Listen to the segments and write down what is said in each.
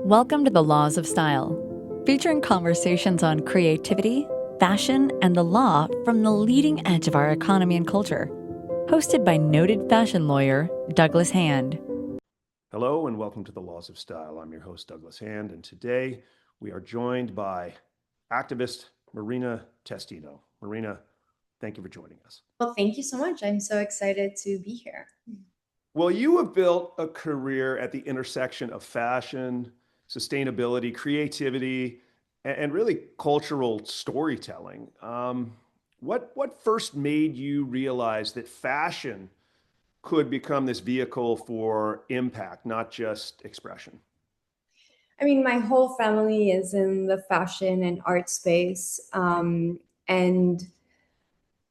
Welcome to the Laws of Style, featuring conversations on creativity, fashion, and the law from the leading edge of our economy and culture. Hosted by noted fashion lawyer Douglas Hand. Hello and welcome to the Laws of Style. I'm your host, Douglas Hand, and today we are joined by activist Marina Testino. Marina, thank you for joining us. Well, thank you so much. I'm so excited to be here. Well, you have built a career at the intersection of fashion, sustainability, creativity, and really cultural storytelling. What first made you realize that fashion could become this vehicle for impact, not just expression? I mean, my whole family is in the fashion and art space, and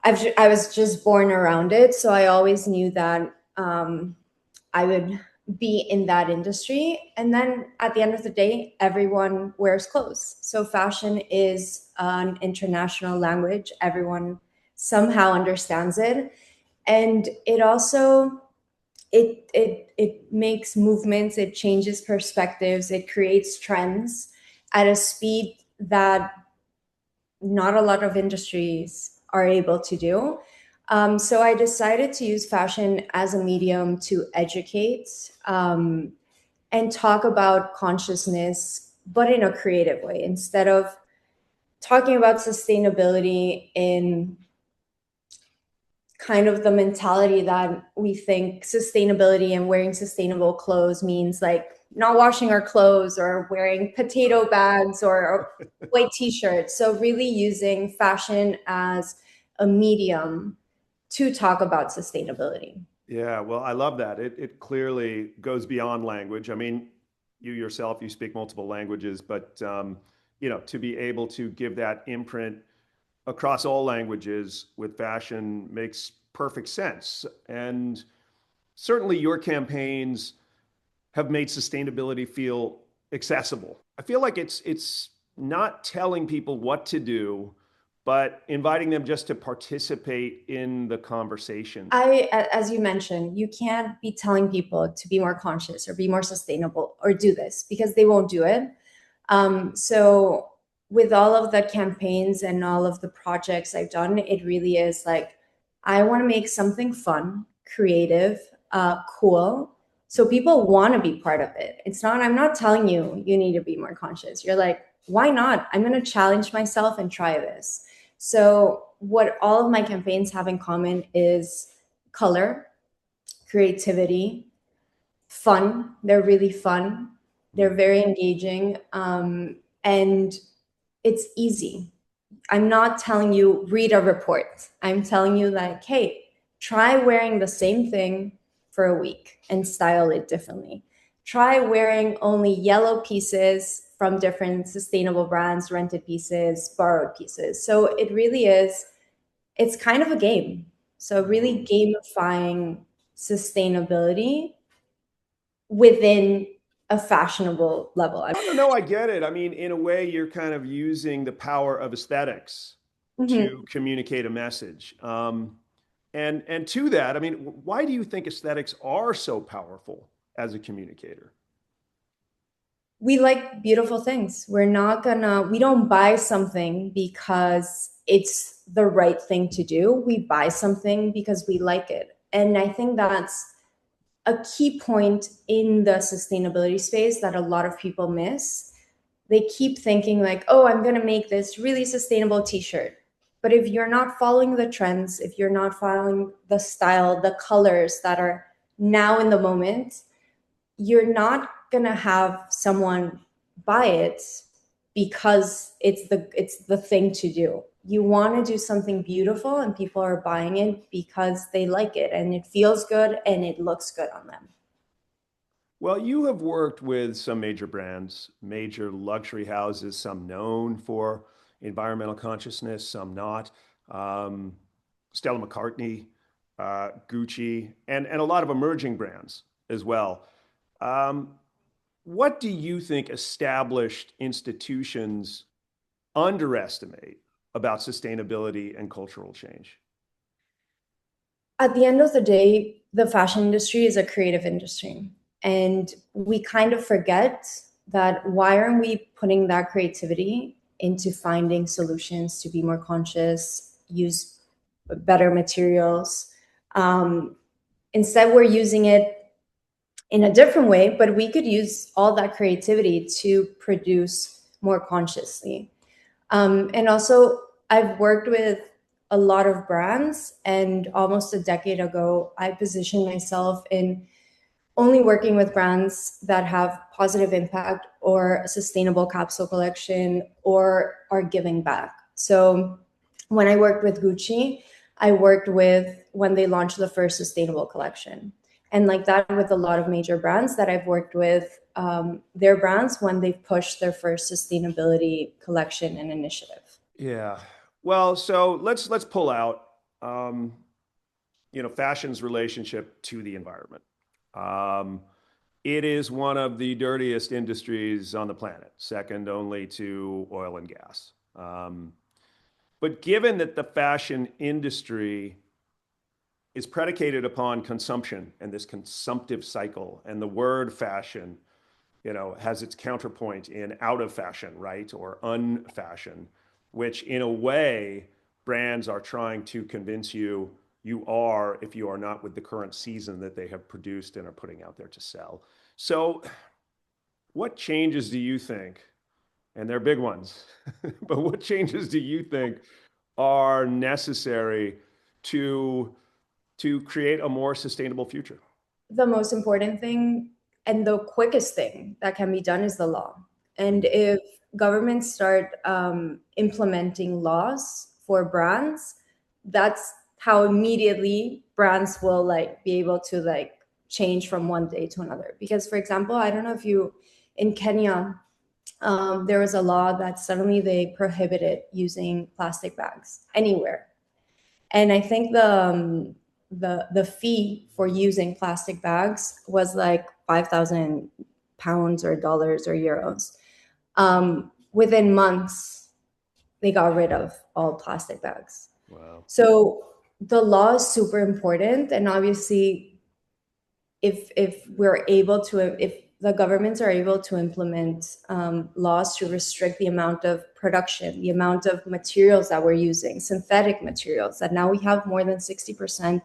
I was just born around it, so I always knew that I would be in that industry. And then at the end of the day, everyone wears clothes. So fashion is an international language. Everyone somehow understands it. And it also it makes movements, it changes perspectives, it creates trends at a speed that not a lot of industries are able to do. So I decided to use fashion as a medium to educate and talk about consciousness, but in a creative way. Instead of talking about sustainability in kind of the mentality that we think sustainability and wearing sustainable clothes means like not washing our clothes or wearing potato bags or white t-shirts. So really using fashion as a medium to talk about sustainability. Yeah, well, I love that. It clearly goes beyond language. I mean, you yourself, you speak multiple languages, but to be able to give that imprint across all languages with fashion makes perfect sense. And certainly your campaigns have made sustainability feel accessible. I feel like it's not telling people what to do, but inviting them just to participate in the conversation. As you mentioned, you can't be telling people to be more conscious or be more sustainable or do this because they won't do it. So with all of the campaigns and all of the projects I've done, it really is like, I want to make something fun, creative, cool. So people want to be part of it. I'm not telling you need to be more conscious. You're like, why not? I'm going to challenge myself and try this. So what all of my campaigns have in common is color, creativity, fun. They're really fun. They're very engaging. And it's easy. I'm not telling you read a report. I'm telling you like, hey, try wearing the same thing for a week and style it differently. Try wearing only yellow pieces from different sustainable brands, rented pieces, borrowed pieces. So it really is, it's kind of a game. So really gamifying sustainability within a fashionable level. No, I get it. I mean, in a way, you're kind of using the power of aesthetics to communicate a message. And to that, I mean, why do you think aesthetics are so powerful as a communicator? We like beautiful things. We don't buy something because it's the right thing to do. We buy something because we like it. And I think that's a key point in the sustainability space that a lot of people miss. They keep thinking like, oh, I'm going to make this really sustainable t-shirt. But if you're not following the trends, if you're not following the style, the colors that are now in the moment, you're not going to have someone buy it because it's the thing to do. You want to do something beautiful and people are buying it because they like it and it feels good and it looks good on them. Well, you have worked with some major brands, major luxury houses, some known for environmental consciousness, some not. Stella McCartney, Gucci, and a lot of emerging brands as well. What do you think established institutions underestimate about sustainability and cultural change? At the end of the day, the fashion industry is a creative industry. And we kind of forget that why aren't we putting that creativity into finding solutions to be more conscious, use better materials? Instead, we're using it in a different way, but we could use all that creativity to produce more consciously. And also, I've worked with a lot of brands, and almost a decade ago, I positioned myself in only working with brands that have positive impact or a sustainable capsule collection or are giving back. So when I worked with Gucci, I worked with when they launched the first sustainable collection. And like that with a lot of major brands that I've worked with, their brands when they've pushed their first sustainability collection and initiative. Yeah. Well, so let's pull out, fashion's relationship to the environment. Um, it is one of the dirtiest industries on the planet, second only to oil and gas. But given that the fashion industry is predicated upon consumption and this consumptive cycle, and the word fashion, has its counterpoint in out of fashion, right? Or unfashion, which in a way, brands are trying to convince you are if you are not with the current season that they have produced and are putting out there to sell. So, what changes do you think, and they're big ones, but what changes do you think are necessary to create a more sustainable future? The most important thing and the quickest thing that can be done is the law. And if governments start implementing laws for brands, that's how immediately brands will be able to change from one day to another. Because for example, I don't know if you in Kenya, there was a law that suddenly they prohibited using plastic bags anywhere. And I think the fee for using plastic bags was like 5,000 pounds or dollars or euros. Within months, they got rid of all plastic bags. Wow. So the law is super important, and obviously, if the governments are able to implement laws to restrict the amount of production, the amount of materials that we're using, synthetic materials, that now we have more than 60%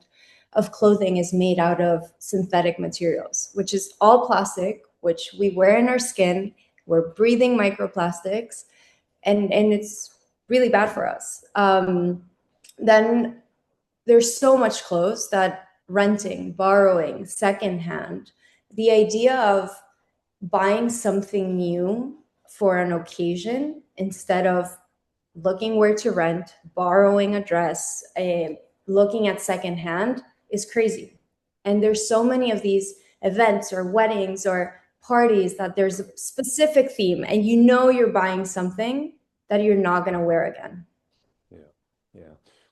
of clothing is made out of synthetic materials, which is all plastic, which we wear in our skin. We're breathing microplastics, and it's really bad for us. Then there's so much clothes that renting, borrowing, secondhand, the idea of buying something new for an occasion instead of looking where to rent, borrowing a dress, looking at secondhand is crazy. And there's so many of these events or weddings or parties that there's a specific theme, and you're buying something that you're not going to wear again. Yeah.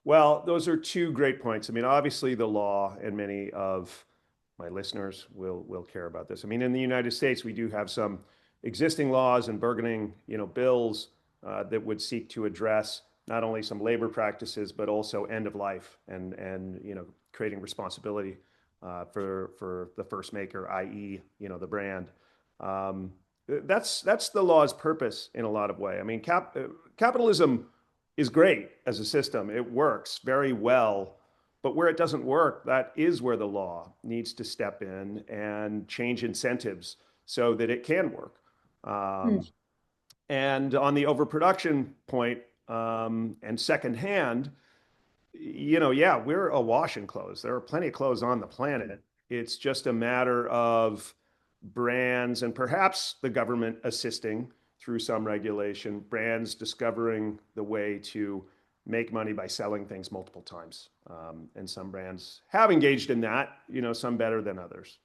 Well, those are two great points. I mean, obviously the law, and many of my listeners will care about this. I mean, in the United States, we do have some existing laws and bargaining, bills that would seek to address not only some labor practices, but also end of life and creating responsibility for the first maker, i.e., the brand. That's the law's purpose in a lot of way. I mean, capitalism is great as a system. It works very well. But where it doesn't work, that is where the law needs to step in and change incentives so that it can work. And on the overproduction point, and secondhand, we're awash in clothes. There are plenty of clothes on the planet. It's just a matter of brands and perhaps the government assisting through some regulation, brands discovering the way to make money by selling things multiple times. And some brands have engaged in that, some better than others.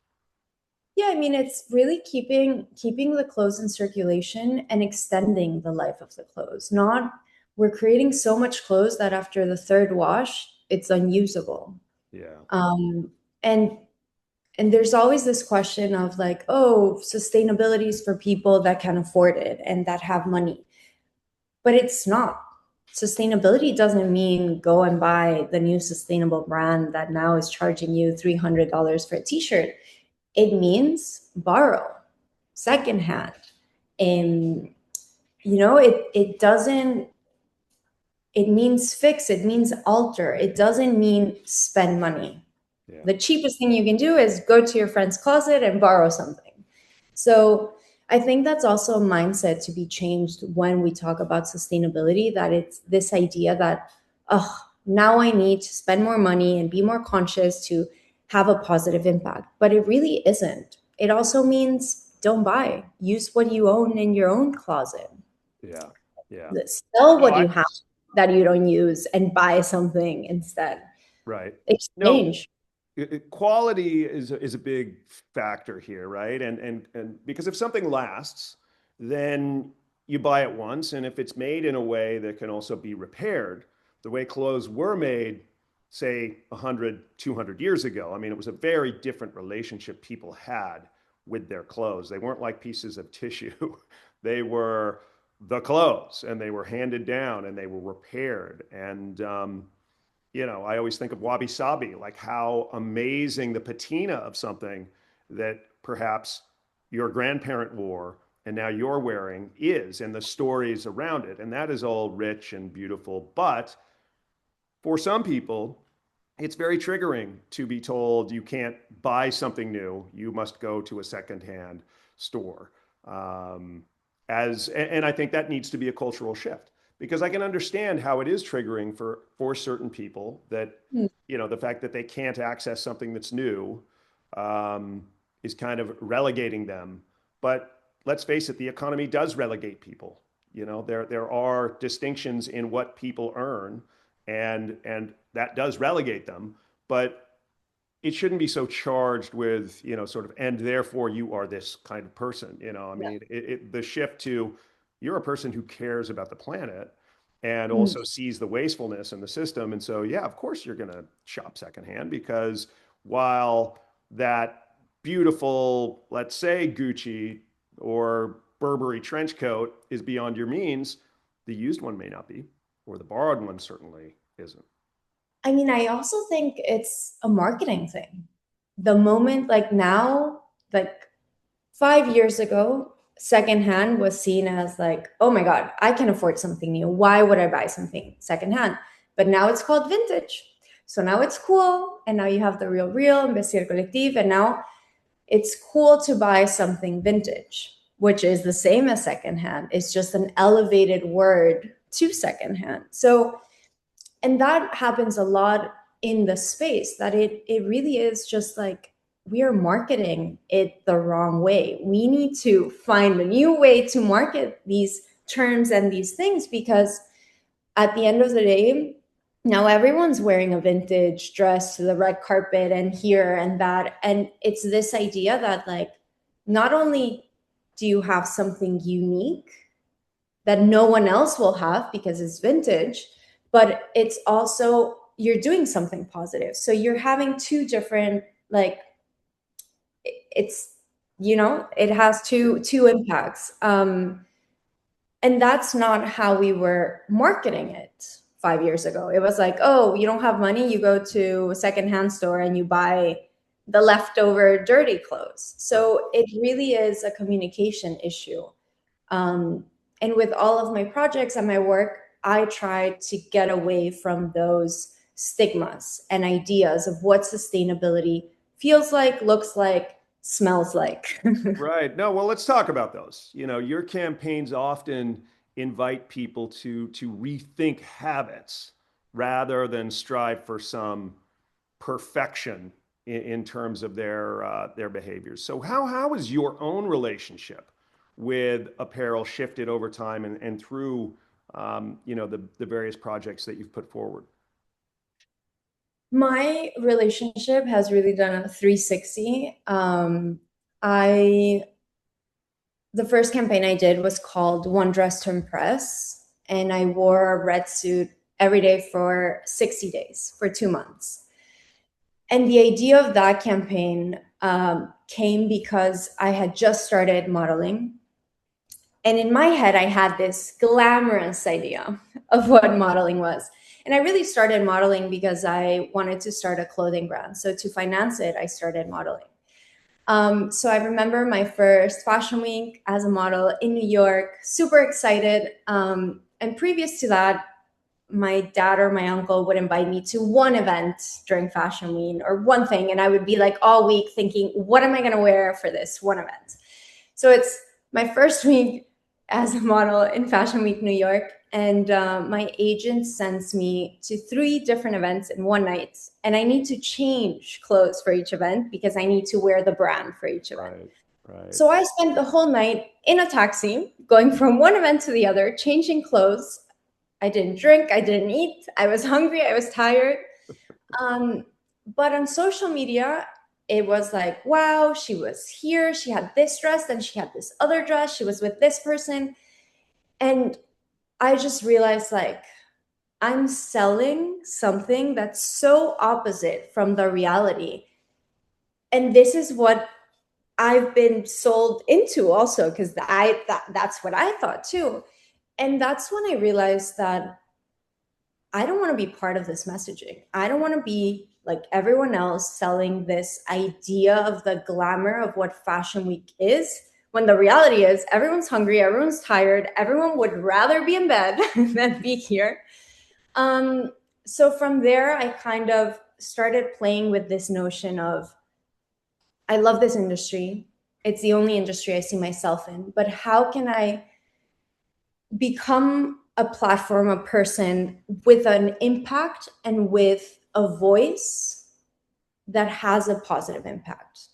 Yeah, I mean, it's really keeping the clothes in circulation and extending the life of the clothes. Not we're creating so much clothes that after the third wash, it's unusable. Yeah. And there's always this question of sustainability is for people that can afford it and that have money. But it's not. Sustainability doesn't mean go and buy the new sustainable brand that now is charging you $300 for a t-shirt. It means borrow, secondhand, And, it doesn't, it means fix, it means alter. It doesn't mean spend money. Yeah. The cheapest thing you can do is go to your friend's closet and borrow something. So I think that's also a mindset to be changed when we talk about sustainability, that it's this idea that, oh, now I need to spend more money and be more conscious to have a positive impact. But it really isn't. It also means don't buy. Use what you own in your own closet. Yeah. Yeah. Sell No, what you have that you don't use and buy something instead. right. No, Exchange. quality is a big factor here, right? And because if something lasts, then you buy it once, and if it's made in a way that can also be repaired, the way clothes were made, say 100, 200 years ago, I mean, it was a very different relationship people had with their clothes. They weren't like pieces of tissue. They were the clothes, and they were handed down, and they were repaired. And I always think of wabi sabi, like how amazing the patina of something that perhaps your grandparent wore and now you're wearing is, and the stories around it. And that is all rich and beautiful. But for some people, it's very triggering to be told you can't buy something new. You must go to a secondhand store. And I think that needs to be a cultural shift, because I can understand how it is triggering for certain people that, Mm. the fact that they can't access something that's new is kind of relegating them. But let's face it, the economy does relegate people. There are distinctions in what people earn, and that does relegate them. But it shouldn't be so charged with, sort of, and therefore you are this kind of person. I Yeah. mean, the shift to you're a person who cares about the planet and Mm. also sees the wastefulness in the system. And so, yeah, of course you're going to shop secondhand, because while that beautiful, let's say Gucci or Burberry trench coat is beyond your means, the used one may not be, or the borrowed one certainly isn't. I mean, I also think it's a marketing thing. The moment, like now, like 5 years ago, secondhand was seen as like, oh my God, I can afford something new. Why would I buy something secondhand? But now it's called vintage. So now it's cool. And now you have the real, Vestido Collective. And now it's cool to buy something vintage, which is the same as secondhand. It's just an elevated word to secondhand. So, and that happens a lot in the space, that it really is just like we are marketing it the wrong way. We need to find a new way to market these terms and these things, because at the end of the day, now everyone's wearing a vintage dress to the red carpet and here and that, and it's this idea that, like, not only do you have something unique that no one else will have because it's vintage, but it's also you're doing something positive. So you're having two different, like, it's, it has two impacts. And that's not how we were marketing it 5 years ago. It was like, oh, you don't have money, you go to a secondhand store and you buy the leftover dirty clothes. So it really is a communication issue. And with all of my projects and my work, I try to get away from those stigmas and ideas of what sustainability feels like, looks like, smells like. Right. No, well, let's talk about those. Your campaigns often invite people to rethink habits rather than strive for some perfection in terms of their behaviors. So how has your own relationship with apparel shifted over time and through the various projects that you've put forward? My relationship has really done a 360. I The first campaign I did was called One Dress to Impress, and I wore a red suit every day for 60 days, for 2 months. And the idea of that campaign came because I had just started modeling. And in my head, I had this glamorous idea of what modeling was. And I really started modeling because I wanted to start a clothing brand. So to finance it, I started modeling. So I remember my first fashion week as a model in New York, super excited. And previous to that, my dad or my uncle would invite me to one event during fashion week or one thing. And I would be like all week thinking, what am I going to wear for this one event? So it's my first week as a model in Fashion Week New York. And my agent sends me to 3 different events in one night. And I need to change clothes for each event because I need to wear the brand for each event. Right. So I spent the whole night in a taxi, going from one event to the other, changing clothes. I didn't drink, I didn't eat, I was hungry, I was tired. But on social media, it was like, wow, she was here, she had this dress, then she had this other dress, she was with this person. And I just realized, like, I'm selling something that's so opposite from the reality. And this is what I've been sold into also, because that's what I thought too. And that's when I realized that I don't want to be part of this messaging. I don't want to be like everyone else selling this idea of the glamour of what Fashion Week is, when the reality is everyone's hungry, everyone's tired, everyone would rather be in bed than be here. So from there, I kind of started playing with this notion of, I love this industry. It's the only industry I see myself in, but how can I become a platform, a person with an impact and with a voice that has a positive impact?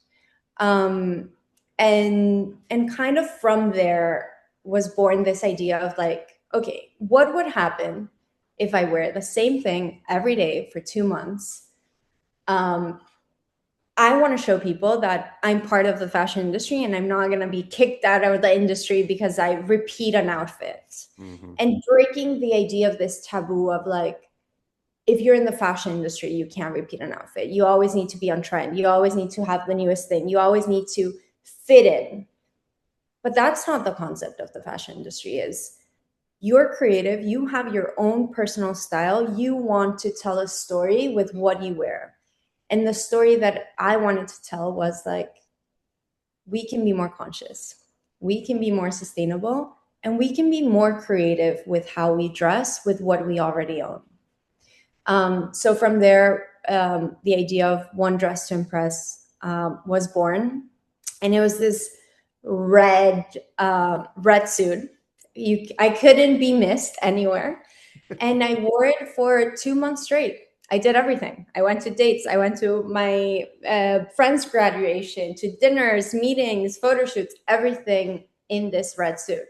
um, and kind of from there was born this idea of like, okay, what would happen if I wear the same thing every day for 2 months? um, I want to show people that I'm part of the fashion industry and I'm not going to be kicked out of the industry because I repeat an outfit. And breaking the idea of this taboo of like, if you're in the fashion industry, you can't repeat an outfit. You always need to be on trend. You always need to have the newest thing. You always need to fit in. But that's not the concept of the fashion industry. Is you're creative, you have your own personal style, you want to tell a story with what you wear. And the story that I wanted to tell was like, we can be more conscious, we can be more sustainable, and we can be more creative with how we dress with what we already own. So from there, the idea of one dress to impress was born, and it was this red suit. I couldn't be missed anywhere, and I wore it for 2 months straight. I did everything. I went to dates. I went to my friend's graduation, to dinners, meetings, photo shoots, everything in this red suit.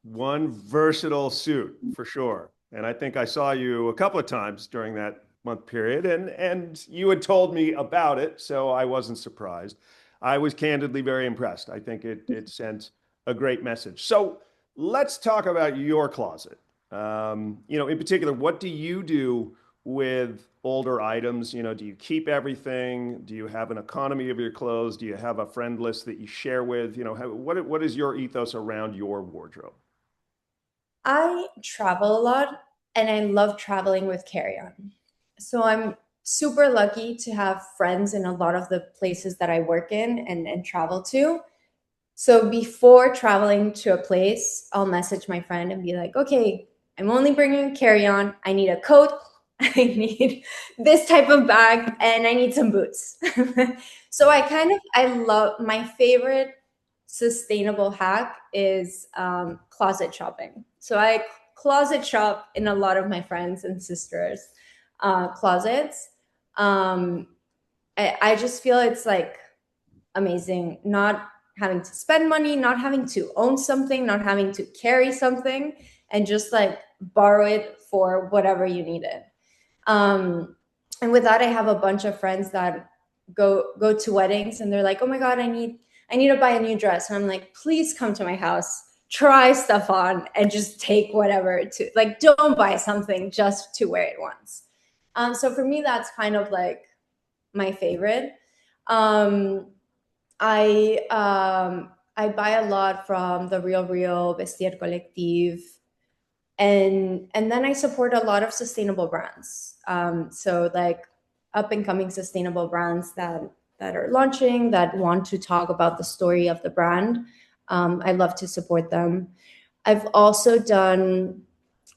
One versatile suit for sure. And I think I saw you a couple of times during that month period, and you had told me about it, so I wasn't surprised. I was candidly very impressed. I think it sent a great message. So let's talk about your closet. In particular, what do you do with older items? Do you keep everything? Do you have an economy of your clothes? Do you have a friend list that you share with? What is your ethos around your wardrobe? I travel a lot and I love traveling with carry on. So I'm super lucky to have friends in a lot of the places that I work in and travel to. So before traveling to a place, I'll message my friend and be like, okay, I'm only bringing a carry on. I need a coat. I need this type of bag and I need some boots. So I love, my favorite sustainable hack is closet shopping. So I closet shop in a lot of my friends and sisters' closets. Um, I just feel it's like amazing not having to spend money, not having to own something, not having to carry something, and just like borrow it for whatever you need it. Um, and with that, I have a bunch of friends that go to weddings, and they're like, "Oh my god, I need to buy a new dress," and I'm like, "Please come to my house, try stuff on, and just take whatever to like. Don't buy something just to wear it once." So for me, that's kind of like my favorite. Um, I buy a lot from the Real Real, Vestir Collective, and then I support a lot of sustainable brands. So like up and coming sustainable brands are launching, that want to talk about the story of the brand. I love to support them. I've also done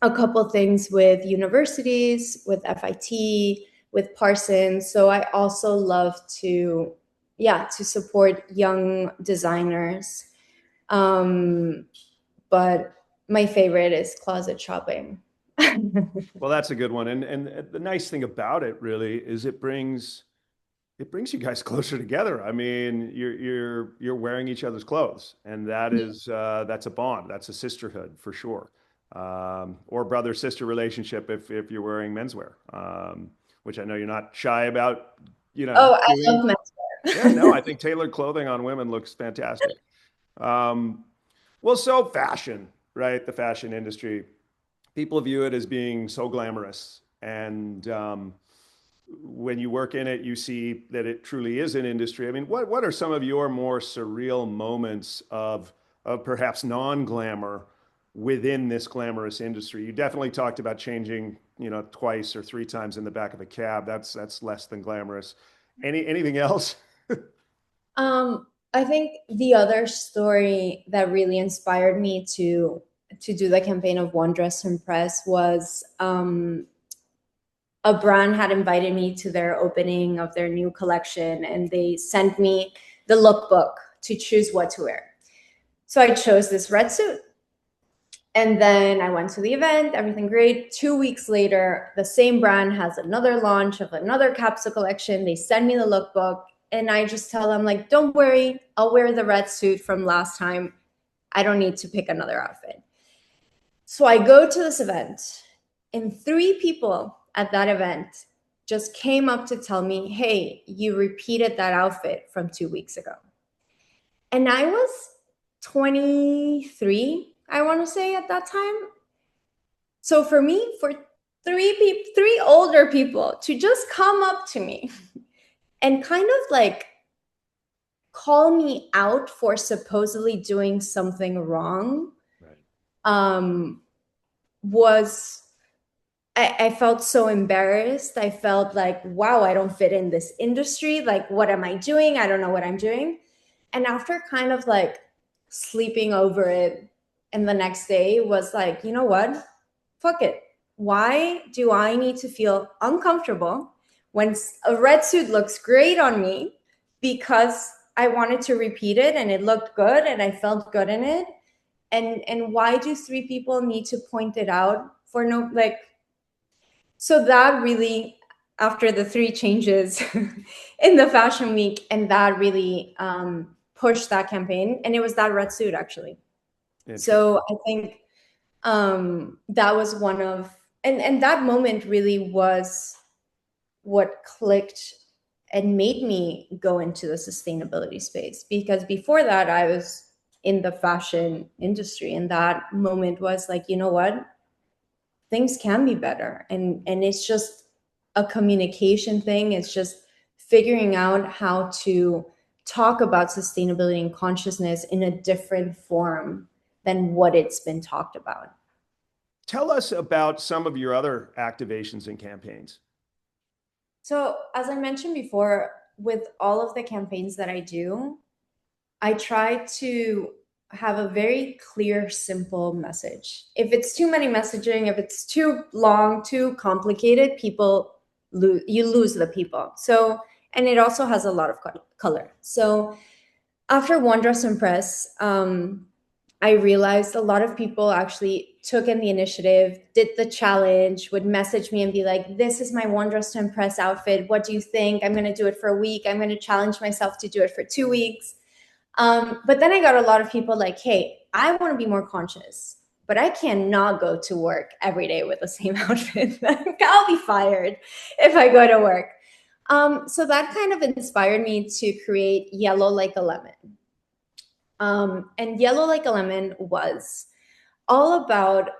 a couple things with universities, with FIT, with Parsons. So I also love to, to support young designers. But my favorite is closet shopping. Well, that's a good one. And the nice thing about it really is it brings you guys closer together. I mean, you're wearing each other's clothes, and that's a bond. That's a sisterhood for sure, or brother sister relationship if you're wearing menswear, which I know you're not shy about. Oh, I Doing. love menswear. Yeah, no, I think tailored clothing on women looks fantastic. Well, so fashion, right? The fashion industry, people view it as being so glamorous, and when you work in it, you see that it truly is an industry. I mean, what are some of your more surreal moments of perhaps non-glamour within this glamorous industry? You definitely talked about changing, twice or three times in the back of a cab. That's less than glamorous. Anything else? I think the other story that really inspired me to do the campaign of One Dress to Impress was a brand had invited me to their opening of their new collection, and they sent me the lookbook to choose what to wear. So I chose this red suit. And then I went to the event, everything great. 2 weeks later, the same brand has another launch of another capsule collection. They send me the lookbook, and I just tell them, like, don't worry, I'll wear the red suit from last time. I don't need to pick another outfit. So I go to this event, and 3 people at that event just came up to tell me, hey, you repeated that outfit from 2 weeks ago. And I was 23, I want to say, at that time. So for me, for 3 older people to just come up to me and kind of like call me out for supposedly doing something wrong, right. Was I felt so embarrassed. I felt like, wow, I don't fit in this industry. Like, what am I doing? I don't know what I'm doing. And after kind of like sleeping over it, and the next day was like, you know what? Fuck it. Why do I need to feel uncomfortable when a red suit looks great on me because I wanted to repeat it and it looked good and I felt good in it? And why do 3 people need to point it out for no, like, so that really, after the 3 changes in the fashion week, and that really pushed that campaign. And it was that red suit, actually. So I think that was one of, and that moment really was what clicked and made me go into the sustainability space. Because before that, I was in the fashion industry, and that moment was like, you know what? Things can be better. And it's just a communication thing. It's just figuring out how to talk about sustainability and consciousness in a different form than what it's been talked about. Tell us about some of your other activations and campaigns. So, as I mentioned before, with all of the campaigns that I do, I try to have a very clear, simple message. If it's too many messaging, if it's too long, too complicated, you lose the people. So, and it also has a lot of color. So after One Dress to Impress, I realized a lot of people actually took in the initiative, did the challenge, would message me and be like, this is my One Dress to Impress outfit. What do you think? I'm going to do it for a week. I'm going to challenge myself to do it for 2 weeks. But then I got a lot of people like, hey, I want to be more conscious, but I cannot go to work every day with the same outfit. I'll be fired if I go to work. So that kind of inspired me to create Yellow Like a Lemon. And Yellow Like a Lemon was all about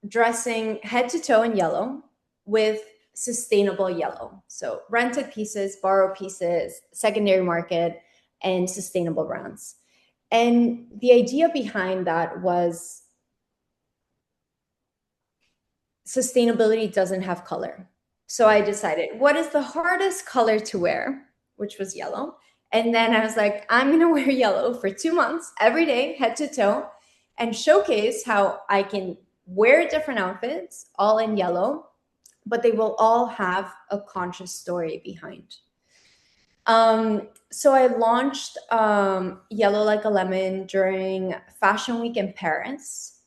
dressing head to toe in yellow with sustainable yellow. So rented pieces, borrowed pieces, secondary market, and sustainable brands. And the idea behind that was sustainability doesn't have color. So I decided, what is the hardest color to wear, which was yellow. And then I was like, I'm going to wear yellow for 2 months, every day, head to toe, and showcase how I can wear different outfits, all in yellow, but they will all have a conscious story behind. So I launched Yellow Like a Lemon during Fashion Week in Paris.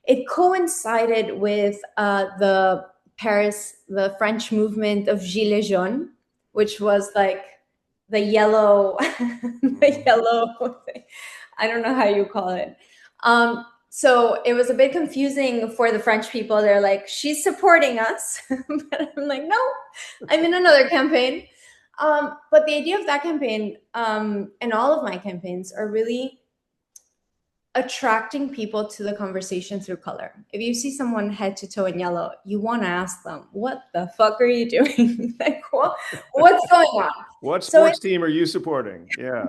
It coincided with the French movement of Gilets jaunes, which was like the yellow, the yellow thing. I don't know how you call it. So it was a bit confusing for the French people. They're like, she's supporting us. But I'm like, no, I'm in another campaign. But the idea of that campaign and all of my campaigns are really attracting people to the conversation through color. If you see someone head to toe in yellow, you want to ask them, what the fuck are you doing? Like, what's going on? What So sports team are you supporting? Yeah.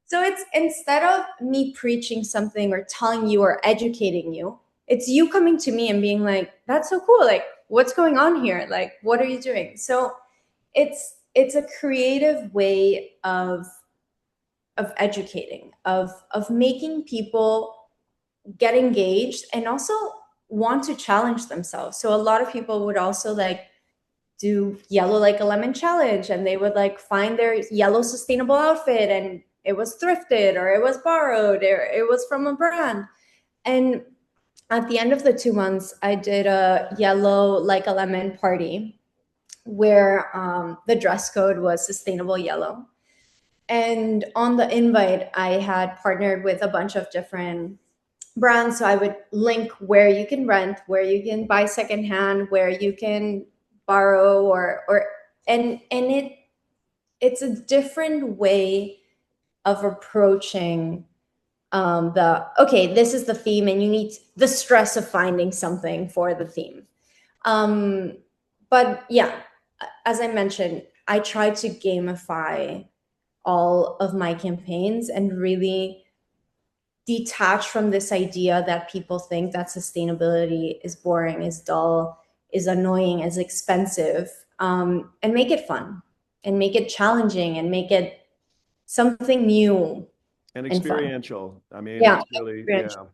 so it's instead of me preaching something or telling you or educating you, it's you coming to me and being like, that's so cool. Like, what's going on here? Like, what are you doing? So it's a creative way of educating, of making people get engaged and also want to challenge themselves. So a lot of people would also like do Yellow Like a Lemon challenge, and they would like find their yellow sustainable outfit, and it was thrifted or it was borrowed or it was from a brand. And at the end of the 2 months, I did a Yellow Like a Lemon party where the dress code was sustainable yellow. And on the invite, I had partnered with a bunch of different brands. So I would link where you can rent, where you can buy secondhand, where you can borrow, or and it's a different way of approaching the okay, this is the theme, and you need the stress of finding something for the theme. But yeah, as I mentioned, I try to gamify all of my campaigns and really detach from this idea that people think that sustainability is boring, is dull, is annoying, is expensive, and make it fun and make it challenging and make it something new And and fun. experiential. I mean, Yeah, it's really, experiential.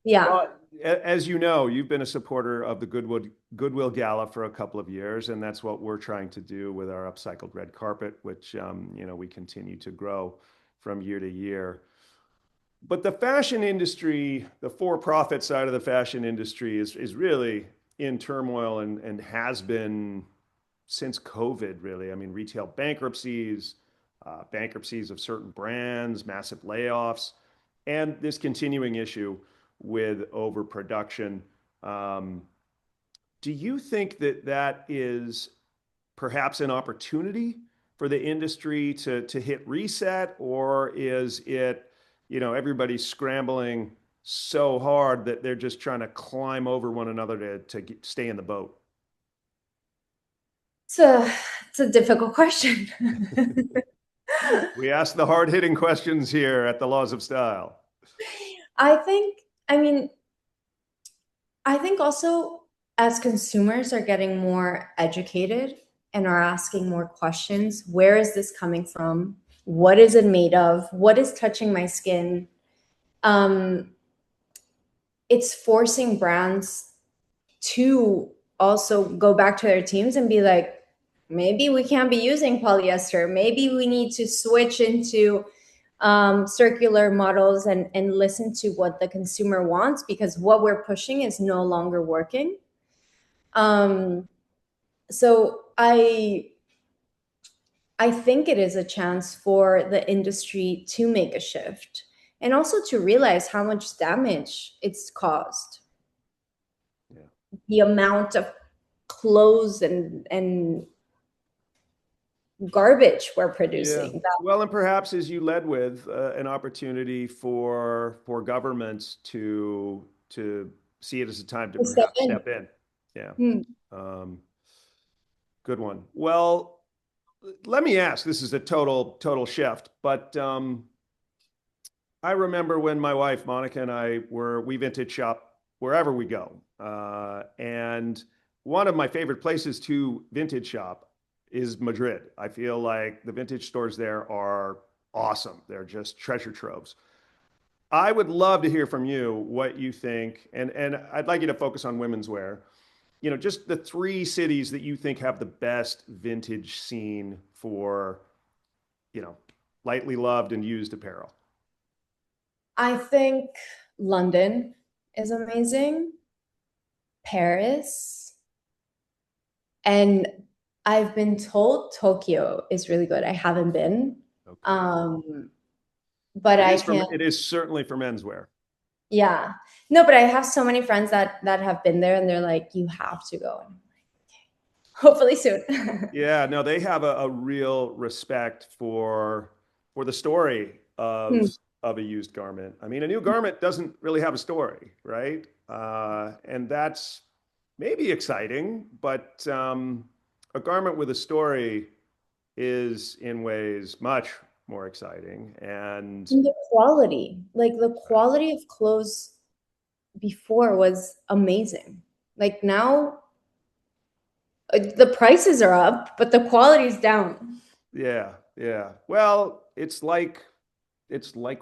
yeah. Yeah. Well, as you know, you've been a supporter of the Goodwill Gala for a couple of years, and that's what we're trying to do with our upcycled red carpet, which we continue to grow from year to year. But the fashion industry, the for-profit side of the fashion industry is really in turmoil and has been since COVID, really. I mean, retail bankruptcies, bankruptcies of certain brands, massive layoffs, and this continuing issue with overproduction. Um, do you think that that is perhaps an opportunity for the industry to hit reset, or is it, everybody's scrambling so hard that they're just trying to climb over one another to stay in the boat? So it's a difficult question. We ask the hard-hitting questions here at the Laws of Style. I think, I mean, I think also as consumers are getting more educated and are asking more questions, where is this coming from? What is it made of? What is touching my skin? Um, it's forcing brands to also go back to their teams and be like, maybe we can't be using polyester. Maybe we need to switch into circular models and listen to what the consumer wants, because what we're pushing is no longer working. So I think it is a chance for the industry to make a shift and also to realize how much damage it's caused. Yeah. The amount of clothes and garbage we're Yeah. producing. Well, and perhaps as you led with an opportunity for governments to see it as a time to That step perhaps in. step in. Yeah. Hmm. Um, Good one. Well, let me ask. This is a total shift, but I remember when my wife Monica and we vintage shop wherever we go, and one of my favorite places to vintage shop is Madrid. I feel like the vintage stores there are awesome. They're just treasure troves. I would love to hear from you what you think, and I'd like you to focus on women's wear. Just the three cities that you think have the best vintage scene for, you know, lightly loved and used apparel. I think London is amazing, Paris, and I've been told Tokyo is really good. I haven't been. Okay. Um, but I can, It is certainly for menswear. yeah. No, but I have so many friends that have been there and they're like, you have to go. And I'm like, hopefully soon. Yeah, no, they have a real respect for the story Hmm. of a used garment. I mean, a new garment doesn't really have a story, right? And that's maybe exciting, but a garment with a story is in ways much more exciting. And And the quality, like the quality of clothes before was amazing. Like now, the prices are up, but the quality's down. yeah, yeah. Well, it's like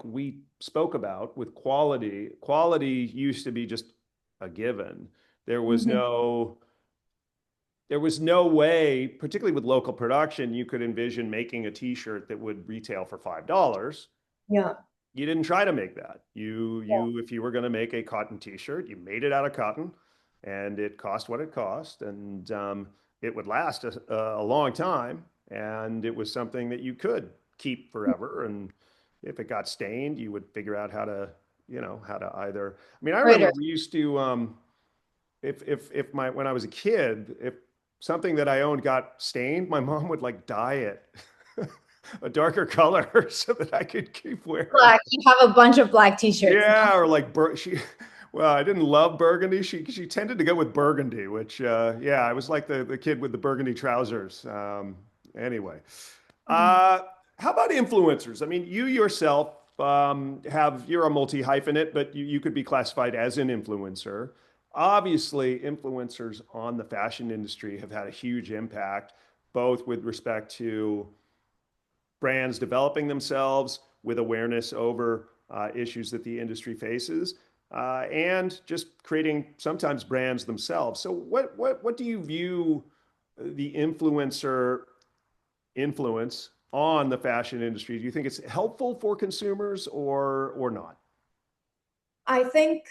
we spoke about with quality. Quality used to be just a given. There was Mhm. no there was no way, particularly with local production, you could envision making a t-shirt that would retail for $5. Yeah. You didn't try to make that. Yeah. If you were going to make a cotton t-shirt, you made it out of cotton, and it cost what it cost, and it would last a long time, and it was something that you could keep forever. And if it got stained, you would figure out how to either. I mean, I Right. remember we used to if my when I was a kid, if something that I owned got stained, my mom would like dye it a darker color so that I could keep wearing. Black. You have a bunch of black t-shirts now. Yeah, or like she. Well, I didn't love burgundy. She tended to go with burgundy, which yeah, I was like the kid with the burgundy trousers. Anyway, Mhm. uh, how about influencers? I mean, you yourself you're a multi hyphenate, but you could be classified as an influencer. Obviously, influencers on the fashion industry have had a huge impact, both with respect to brands developing themselves with awareness over issues that the industry faces, and just creating sometimes brands themselves. So, what do you view the influencer influence on the fashion industry? Do you think it's helpful for consumers or not? I think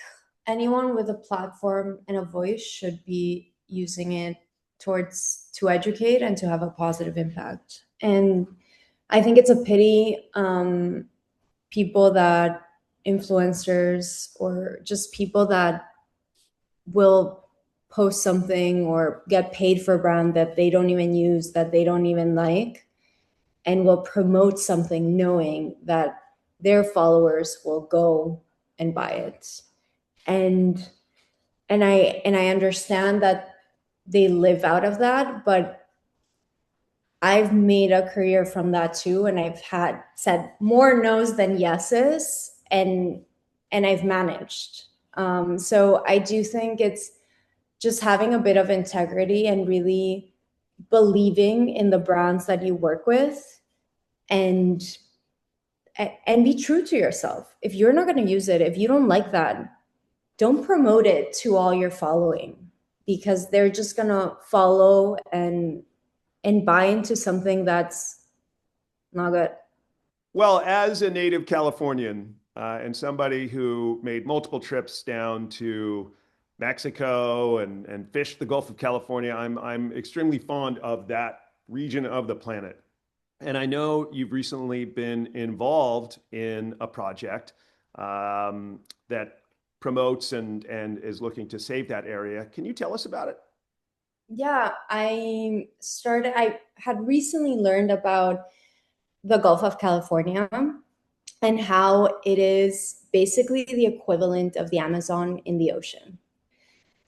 anyone with a platform and a voice should be using it towards to educate and to have a positive impact. And I think it's a pity people that influencers or just people that will post something or get paid for a brand that they don't even use, that they don't even like, and will promote something knowing that their followers will go and buy it. And and I understand that they live out of that, but I've made a career from that too, and I've had said more no's than yeses, and I've managed. So I do think it's just having a bit of integrity and really believing in the brands that you work with, and and be true to yourself. If you're not going to use it, if you don't like that, don't promote it to all your following, because they're just going to follow and buy into something that's not good. Well, as a native Californian and somebody who made multiple trips down to Mexico and fished the Gulf of California, I'm extremely fond of that region of the planet. And I know you've recently been involved in a project that promotes and is looking to save that area. Can you tell us about it? Yeah, I had recently learned about the Gulf of California and how it is basically the equivalent of the Amazon in the ocean.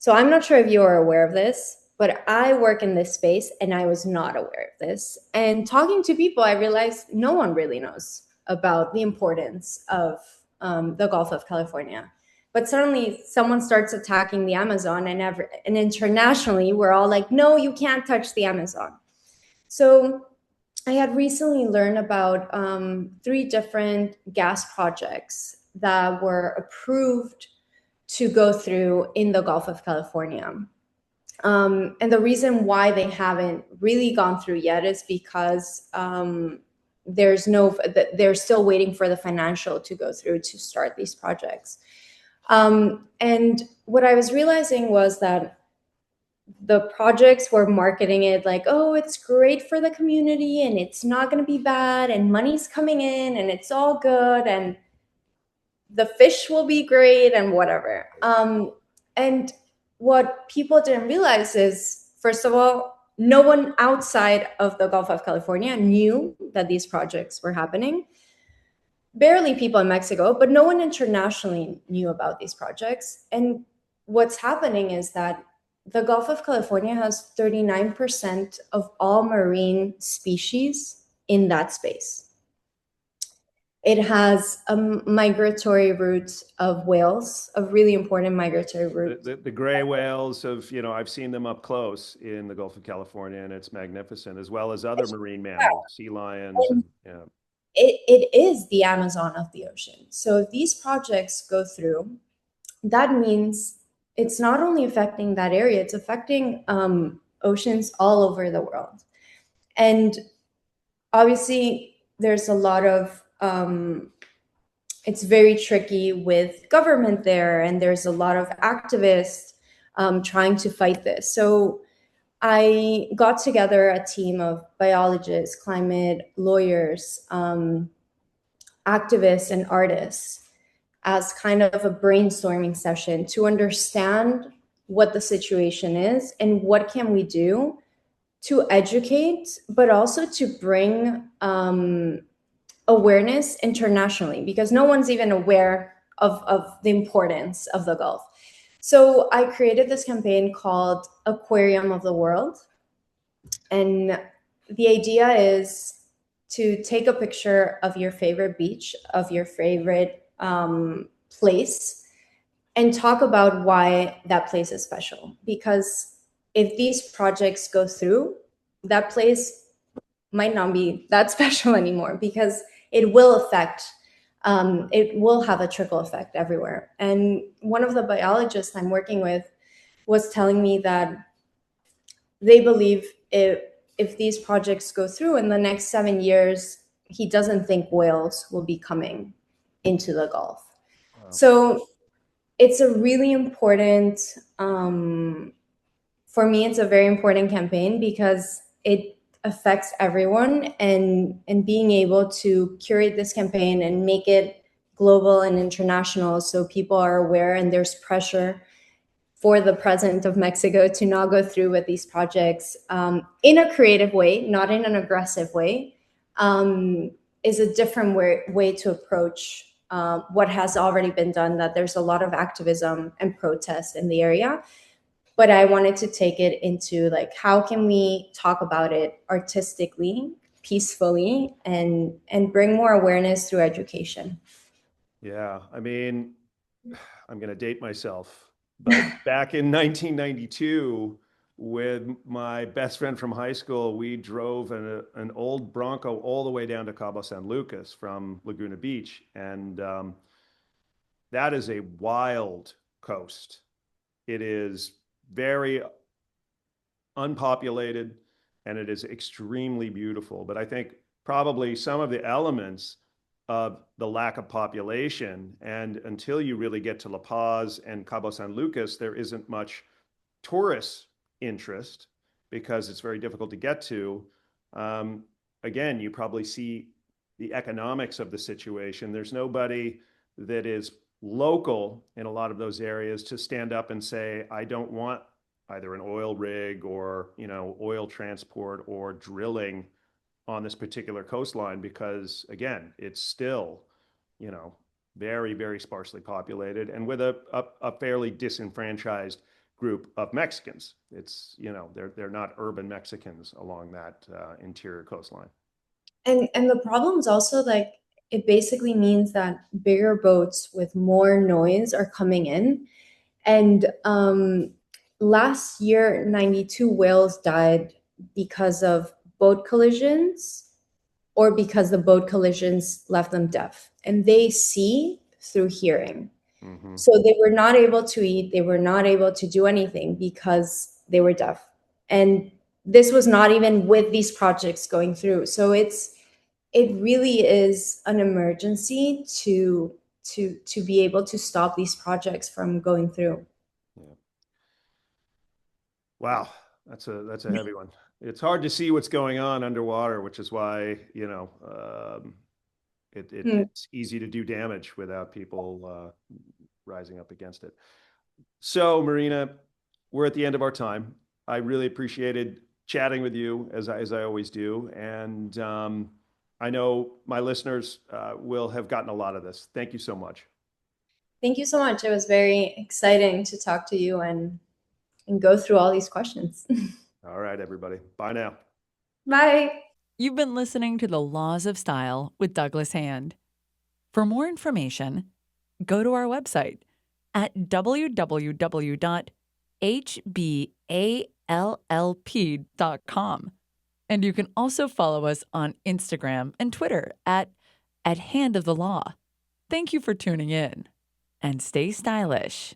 So I'm not sure if you are aware of this, but I work in this space and I was not aware of this. And talking to people, I realized no one really knows about the importance of the Gulf of California. But suddenly someone starts attacking the Amazon, and internationally we're all like, no, you can't touch the Amazon. So I had recently learned about 3 different gas projects that were approved to go through in the Gulf of California. And the reason why they haven't really gone through yet is because they're still waiting for the financial to go through to start these projects. And what I was realizing was that the projects were marketing it like, oh, it's great for the community and it's not going to be bad and money's coming in and it's all good and the fish will be great and whatever. And what people didn't realize is, first of all, no one outside of the Gulf of California knew that these projects were happening. Barely people in Mexico, but no one internationally knew about these projects. And what's happening is that the Gulf of California has 39% of all marine species in that space. It has a migratory route of whales, of really important migratory routes. The gray whales of, I've seen them up close in the Gulf of California, and it's magnificent, as well as other marine mammals, sea lions. And, yeah. It is the Amazon of the ocean. So if these projects go through, that means it's not only affecting that area, it's affecting oceans all over the world. And obviously, there's a lot of, it's very tricky with government there, and there's a lot of activists trying to fight this. So I got together a team of biologists, climate lawyers, activists, and artists as kind of a brainstorming session to understand what the situation is and what can we do to educate, but also to bring awareness internationally, because no one's even aware of the importance of the Gulf. So I created this campaign called Aquarium of the World. And the idea is to take a picture of your favorite beach, of your favorite place, and talk about why that place is special. Because if these projects go through, that place might not be that special anymore, because it will affect, it will have a trickle effect everywhere. And one of the biologists I'm working with was telling me that they believe if these projects go through in the next 7 years, he doesn't think whales will be coming into the Gulf. Wow. So it's a really important, for me, it's a very important campaign because it affects everyone, and being able to curate this campaign and make it global and international so people are aware, and there's pressure for the president of Mexico to not go through with these projects in a creative way, not in an aggressive way, is a different way to approach what has already been done, that there's a lot of activism and protest in the area. But I wanted to take it into like, how can we talk about it artistically, peacefully, and bring more awareness through education? Yeah, I mean, I'm going to date myself, but back in 1992, with my best friend from high school, we drove an old Bronco all the way down to Cabo San Lucas from Laguna Beach. And that is a wild coast. It is very unpopulated, and it is extremely beautiful. But I think probably some of the elements of the lack of population, and until you really get to La Paz and Cabo San Lucas, there isn't much tourist interest because it's very difficult to get to. Again, you probably see the economics of the situation. There's nobody that is local in a lot of those areas to stand up and say, I don't want either an oil rig or, oil transport or drilling on this particular coastline, because again, it's still, very, very sparsely populated, and with a fairly disenfranchised group of Mexicans. It's, they're not urban Mexicans along that interior coastline. And the problem is also like, it basically means that bigger boats with more noise are coming in. And last year, 92 whales died because of boat collisions or because the boat collisions left them deaf. And they see through hearing. Mm-hmm. So they were not able to eat, they were not able to do anything because they were deaf. And this was not even with these projects going through. So it really is an emergency to be able to stop these projects from going through. Yeah. Wow, that's a heavy one. It's hard to see what's going on underwater, which is why, it's easy to do damage without people rising up against it. So, Marina, we're at the end of our time. I really appreciated chatting with you as I always do, and I know my listeners will have gotten a lot of this. Thank you so much. Thank you so much. It was very exciting to talk to you and go through all these questions. All right, everybody. Bye now. Bye. You've been listening to The Laws of Style with Douglas Hand. For more information, go to our website at www.hballp.com. And you can also follow us on Instagram and Twitter at Hand of the Law. Thank you for tuning in, and stay stylish.